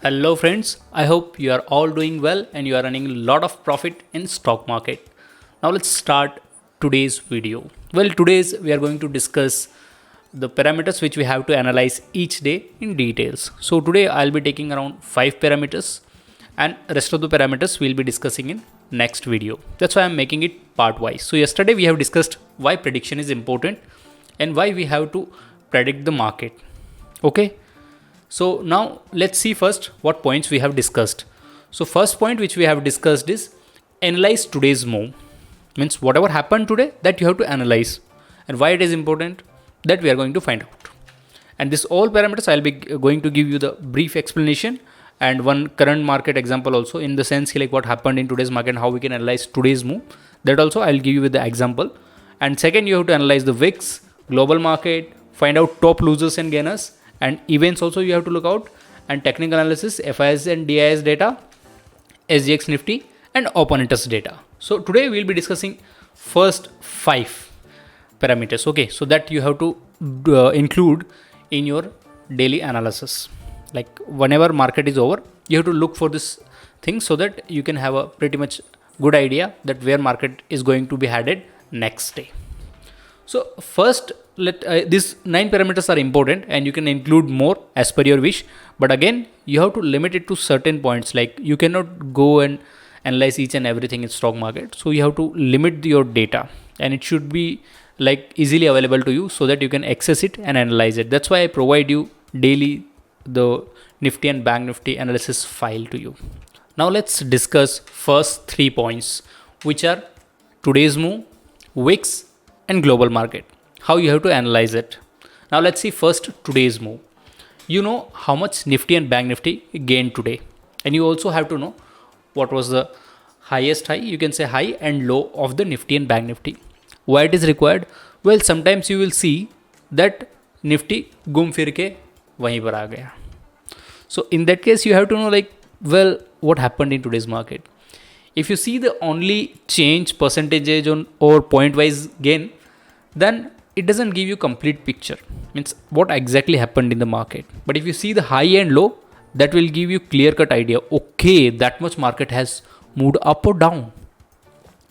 Hello friends, I hope you are all doing well and you are earning a lot of profit in stock market. Now let's start today's video. Well, today's we are going to discuss the parameters which we have to analyze each day in details. So today I'll be taking around 5 parameters and rest of the parameters we'll be discussing in next video. That's why I'm making it part wise. So yesterday we have discussed why prediction is important and why we have to predict the market. Okay? So now let's see first what points we have discussed. So first point which we have discussed is analyze today's move. Means whatever happened today that you have to analyze, and why it is important that we are going to find out. And this all parameters I'll be going to give you the brief explanation and one current market example also, in the sense like what happened in today's market and how we can analyze today's move. That also I'll give you with the example. And second, you have to analyze the VIX, global market, find out top losers and gainers, and events also you have to look out, and technical analysis, FIS and DIS data, SGX Nifty and open interest data. So today we'll be discussing first 5 parameters. Okay, so that you have to include in your daily analysis. Like whenever market is over, you have to look for this thing so that you can have a pretty much good idea that where market is going to be headed next day. So first, these 9 parameters are important and you can include more as per your wish. But again, you have to limit it to certain points. Like you cannot go and analyze each and everything in stock market. So you have to limit your data, and it should be like easily available to you so that you can access it and analyze it. That's why I provide you daily the Nifty and Bank Nifty analysis file to you. Now let's discuss first 3 points, which are today's move, VIX and global market, how you have to analyze it. Now let's see first today's move. You know how much Nifty and Bank Nifty gained today, and you also have to know what was the highest high, you can say high and low of the Nifty and Bank Nifty. Why it is required? Well, sometimes you will see that Nifty घूम फिर के वहीं पर आ गया. So in that case you have to know like, well, what happened in today's market. If you see the only change percentage on or point wise gain, then it doesn't give you complete picture, means what exactly happened in the market. But if you see the high and low, that will give you clear cut idea, okay, that much market has moved up or down.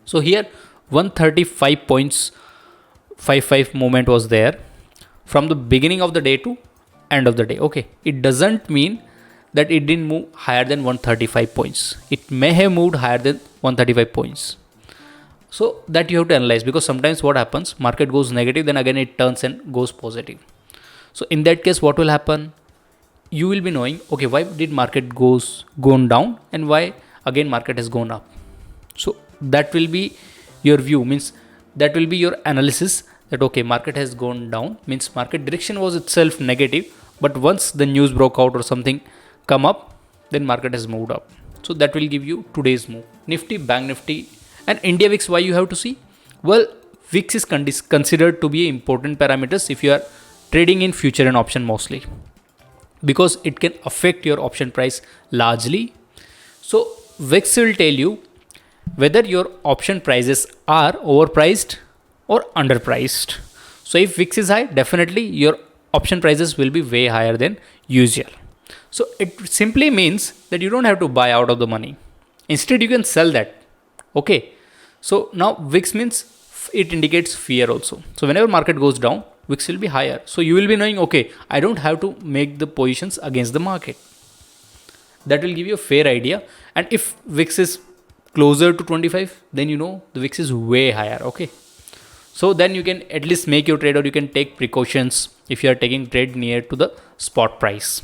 So here 135 points 55 movement was there from the beginning of the day to end of the day. Okay, it doesn't mean that it didn't move higher than 135 points. It may have moved higher than 135 points. So that you have to analyze, because sometimes what happens, market goes negative, then again it turns and goes positive. So in that case, what will happen? You will be knowing, okay, why did market gone down and why again market has gone up. So that will be your view, means that will be your analysis, that okay, market has gone down, means market direction was itself negative, but once the news broke out or something come up, then market has moved up. So that will give you today's move. Nifty, Bank Nifty and India VIX, why you have to see? Well, VIX is considered to be important parameters if you are trading in future and option mostly, because it can affect your option price largely. So VIX will tell you whether your option prices are overpriced or underpriced. So if VIX is high, definitely your option prices will be way higher than usual. So it simply means that you don't have to buy out of the money. Instead, you can sell that. Okay. So now VIX means it indicates fear also. So whenever market goes down, VIX will be higher. So you will be knowing, okay, I don't have to make the positions against the market. That will give you a fair idea. And if VIX is closer to 25, then you know the VIX is way higher. Okay. So then you can at least make your trade, or you can take precautions if you are taking trade near to the spot price.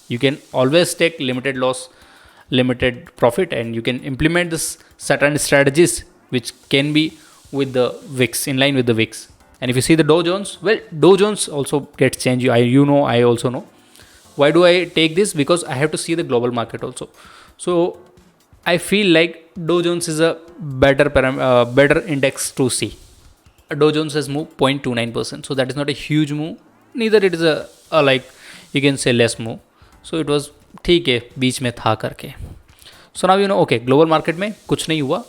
You can always take limited loss, limited profit, and you can implement this certain strategies which can be with the VIX, in line with the VIX. And if you see the Dow Jones, well, Dow Jones also gets changed. I also know. Why do I take this? Because I have to see the global market also. So I feel like Dow Jones is a better index to see. Dow Jones has moved 0.29%. So that is not a huge move. Neither it is a like you can say less move. So it was ठीक है, बीच में था करके. So now you know, okay, global market में कुछ नहीं हुआ.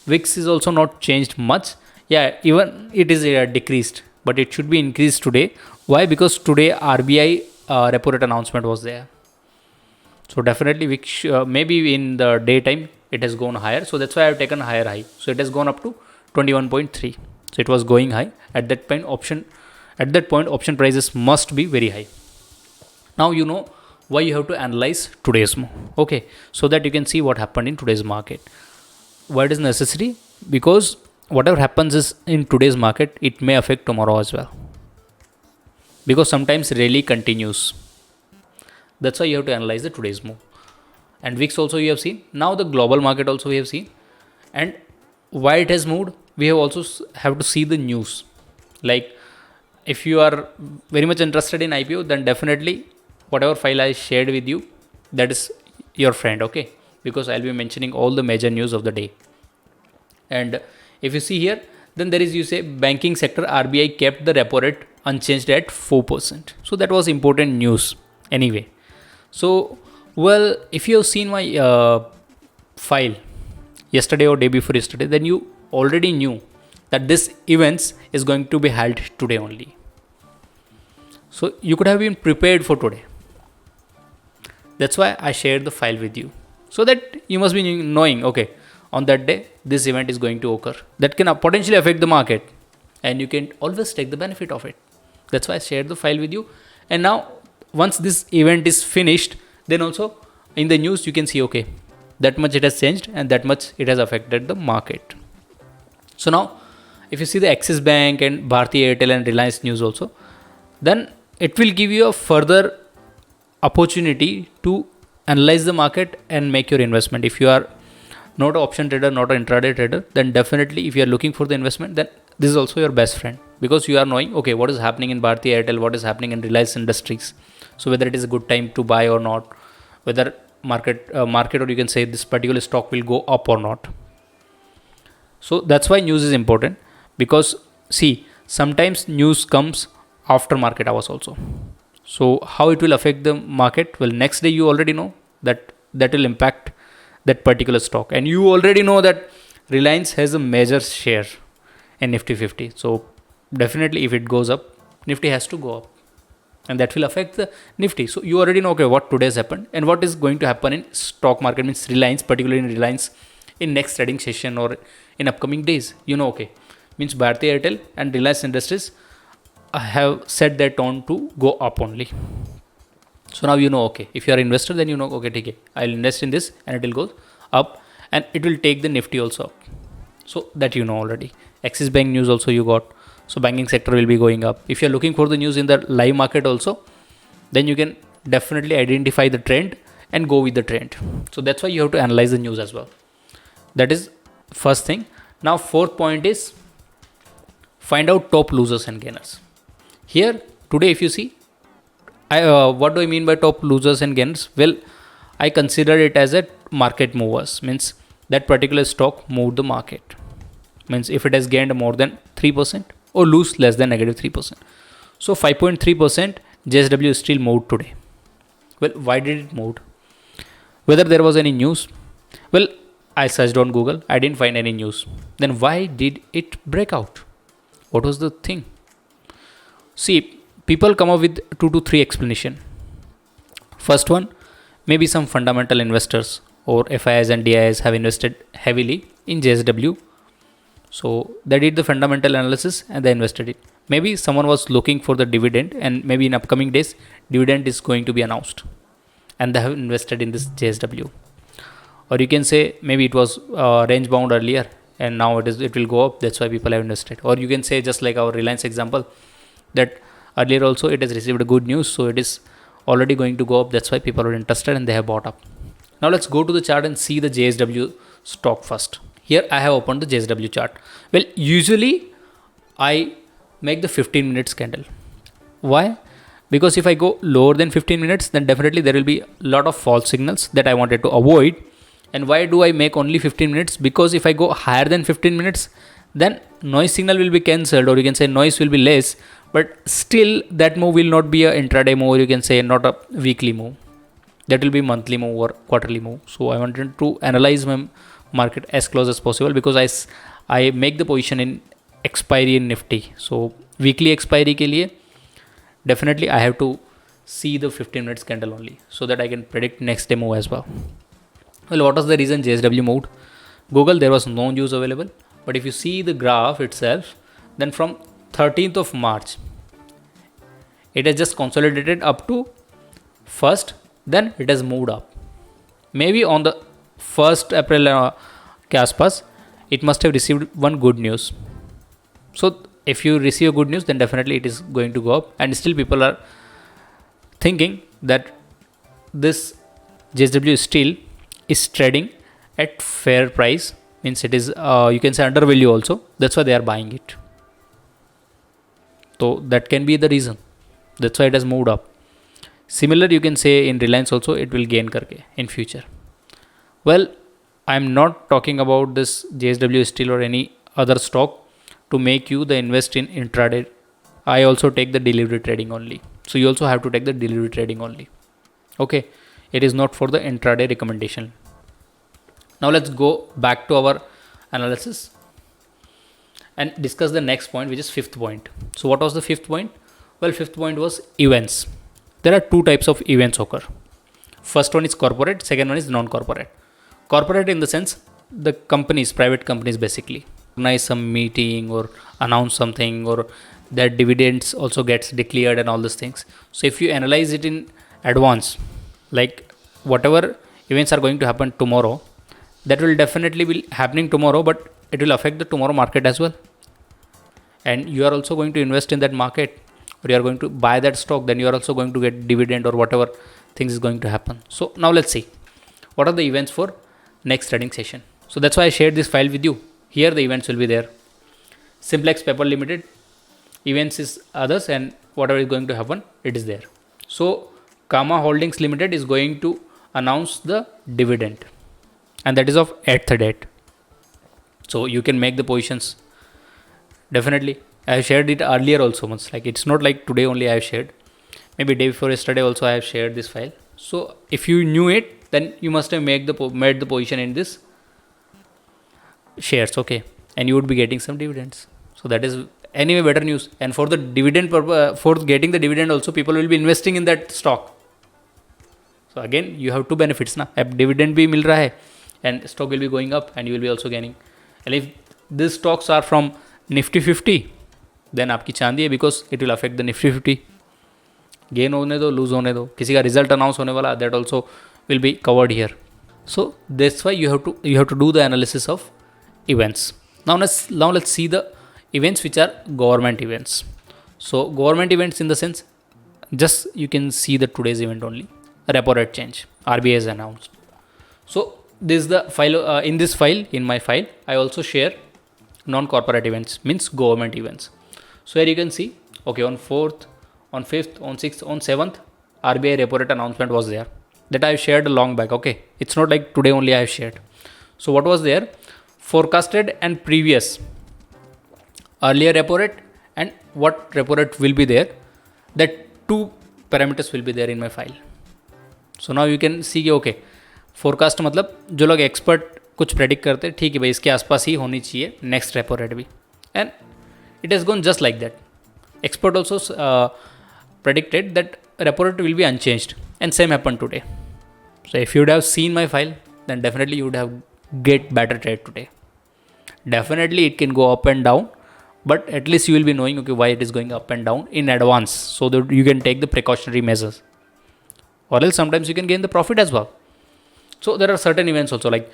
VIX is also not changed much. Yeah, even it is decreased, but it should be increased today. Why? Because today RBI repo rate announcement was there. So definitely maybe in the daytime it has gone higher. So that's why I've taken higher high. So it has gone up to 21.3. So it was going high at that point. Option prices must be very high. Now you know why you have to analyze today's move. Okay, so that you can see what happened in today's market. Why it is necessary? Because whatever happens is in today's market, it may affect tomorrow as well. Because sometimes rally continues. That's why you have to analyze the today's move. And VIX also you have seen. Now the global market also we have seen. And why it has moved, we have also have to see the news. Like if you are very much interested in IPO, then definitely whatever file I shared with you, that is your friend, okay? Because I'll be mentioning all the major news of the day. And if you see here, then there is, you say, banking sector RBI kept the repo rate unchanged at 4%. So that was important news anyway. So, well, if you have seen my file yesterday or day before yesterday, then you already knew that this events is going to be held today only. So you could have been prepared for today. That's why I shared the file with you. So that you must be knowing, okay, on that day, this event is going to occur. That can potentially affect the market. And you can always take the benefit of it. That's why I shared the file with you. And now, once this event is finished, then also in the news you can see, okay, that much it has changed and that much it has affected the market. So now, if you see the Axis Bank and Bharti Airtel and Reliance news also, then it will give you a further opportunity to analyze the market and make your investment. If you are not an option trader, not an intraday trader, then definitely if you are looking for the investment, then this is also your best friend, because you are knowing, okay, what is happening in Bharti Airtel, what is happening in Reliance Industries. So whether it is a good time to buy or not, whether market or you can say this particular stock will go up or not. So that's why news is important, because see, sometimes news comes after market hours also. So how it will affect the market? Well, next day you already know that will impact that particular stock, and you already know that Reliance has a major share in Nifty 50. So definitely if it goes up, Nifty has to go up, and that will affect the Nifty. So you already know, okay, what today has happened and what is going to happen in stock market, means Reliance, particularly in Reliance, in next trading session or in upcoming days. You know, okay, means Bharti Airtel and Reliance Industries have set their tone to go up only. So now you know, okay, if you are investor, then you know, okay, take it, I'll invest in this and it will go up, and it will take the Nifty also up. So that you know already. Axis Bank news also you got. So banking sector will be going up. If you're looking for the news in the live market also, then you can definitely identify the trend and go with the trend. So that's why you have to analyze the news as well. That is first thing. Now fourth point is find out top losers and gainers. Here today, if you see, what do I mean by top losers and gainers? Well, I consider it as a market movers. Means that particular stock moved the market. Means if it has gained more than 3% or lose less than negative 3%. So 5.3% JSW still moved today. Well, why did it move? Whether there was any news? Well, I searched on Google. I didn't find any news. Then why did it break out? What was the thing? See, people come up with 2 to 3 explanation. First one, maybe some fundamental investors or FIIs and DIIs have invested heavily in JSW. So they did the fundamental analysis and they invested it. Maybe someone was looking for the dividend, and maybe in upcoming days, dividend is going to be announced, and they have invested in this JSW. Or you can say maybe it was range bound earlier and now it will go up. That's why people have invested. Or you can say, just like our Reliance example, that earlier also it has received a good news, so it is already going to go up. That's why people are interested and they have bought up. Now let's go to the chart and see the JSW stock first. Here I have opened the JSW chart. Well, usually I make the 15 minutes candle. Why? Because if I go lower than 15 minutes, then definitely there will be a lot of false signals that I wanted to avoid. And why do I make only 15 minutes? Because if I go higher than 15 minutes, then noise signal will be cancelled, or you can say noise will be less, but still that move will not be a intraday move, or you can say not a weekly move. That will be monthly move or quarterly move. So I wanted to analyze my market as close as possible, because I make the position in expiry in Nifty. So weekly expiry ke liye definitely I have to see the 15 minutes candle only, so that I can predict next day move as well. Well, what was the reason JSW moved? Google, there was no news available. But if you see the graph itself, then from 13th of March, it has just consolidated up to 1st, then it has moved up. Maybe on the 1st April के आसपास, it must have received one good news. So if you receive good news, then definitely it is going to go up. And still people are thinking that this JSW Steel is trading at fair price, means it is you can say under value also. That's why they are buying it. So that can be the reason. That's why it has moved up. Similar, you can say in Reliance also it will gain karke in future. Well, I'm not talking about this JSW Steel or any other stock to make you the invest in intraday. I also take the delivery trading only. So you also have to take the delivery trading only. Okay, it is not for the intraday recommendation. Now let's go back to our analysis and discuss the next point, which is fifth point. So what was the fifth point? Well, fifth point was events. There are two types of events occur. First one is corporate, second one is non-corporate. Corporate in the sense the companies, private companies basically organize some meeting or announce something, or their dividends also gets declared and all these things. So if you analyze it in advance, like whatever events are going to happen tomorrow, that will definitely be happening tomorrow, but it will affect the tomorrow market as well. And you are also going to invest in that market, or you are going to buy that stock, then you are also going to get dividend or whatever things is going to happen. So now let's see what are the events for next trading session. So that's why I shared this file with you. Here the events will be there. Simplex Paper Limited events is others, and whatever is going to happen, it is there. So Kama Holdings Limited is going to announce the dividend, and that is of 8th date. So you can make the positions. Definitely, I have shared it earlier also. Like it's not like today only I have shared. Maybe day before yesterday also I have shared this file. So if you knew it, then you must have made the position in this shares, okay, and you would be getting some dividends. So that is anyway better news. And for the dividend purpose, for getting the dividend also, people will be investing in that stock. So again, you have two benefits na. Ab dividend bhi mil raha hai, and stock will be going up, and you will be also gaining. And if these stocks are from Nifty 50, then आपकी चांदी है, because it will affect the Nifty 50. Gain होने दो, lose होने दो, किसी का result announce होने वाला, that also will be covered here. So that's why you have to do the analysis of events. Now let's see the events which are government events. So government events in the sense, just you can see the today's event only. Repo rate change, RBI has announced. So this is the file. In this file, in my file, I also share non-corporate events, means government events. So here you can see, okay, on 4th, on 5th, on 6th, on 7th, RBI repo rate announcement was there. That I have shared long back. Okay, it's not like today only I have shared. So what was there? Forecasted and previous earlier repo rate and what repo rate will be there. That two parameters will be there in my file. So now you can see कि okay, forecast मतलब जो लोग expert कुछ predict करते हैं, ठीक है भाई इसके आसपास ही होनी चाहिए next repo rate भी, and it has gone just like that. Expert also predicted that repo rate will be unchanged, and same happened today. So if you would have seen my file, then definitely you would have get better trade today. Definitely it can go up and down, but at least you will be knowing okay why it is going up and down in advance, so that you can take the precautionary measures, or else sometimes you can gain the profit as well. So there are certain events also, like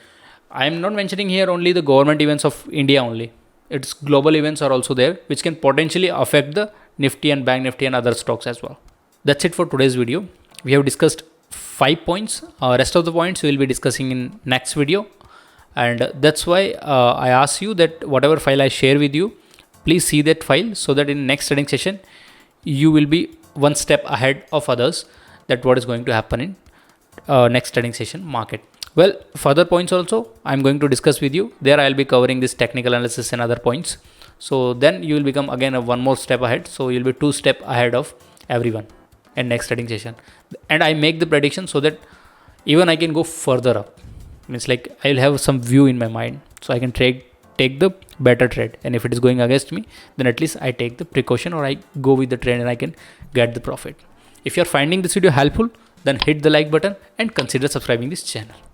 I am not mentioning here only the government events of India only. Its global events are also there, which can potentially affect the Nifty and Bank Nifty and other stocks as well. That's it for today's video. We have discussed 5 points. Rest of the points we will be discussing in next video. And that's why I ask you that whatever file I share with you, please see that file, so that in next trading session, you will be one step ahead of others, that what is going to happen in next trading session market. Well, further points also I'm going to discuss with you. There I'll be covering this technical analysis and other points. So then you will become again one more step ahead. So you'll be 2 steps ahead of everyone in next trading session. And I make the prediction so that even I can go further up. Means like I'll have some view in my mind, so I can take the better trade. And if it is going against me, then at least I take the precaution, or I go with the trend and I can get the profit. If you are finding this video helpful, then hit the like button and consider subscribing this channel.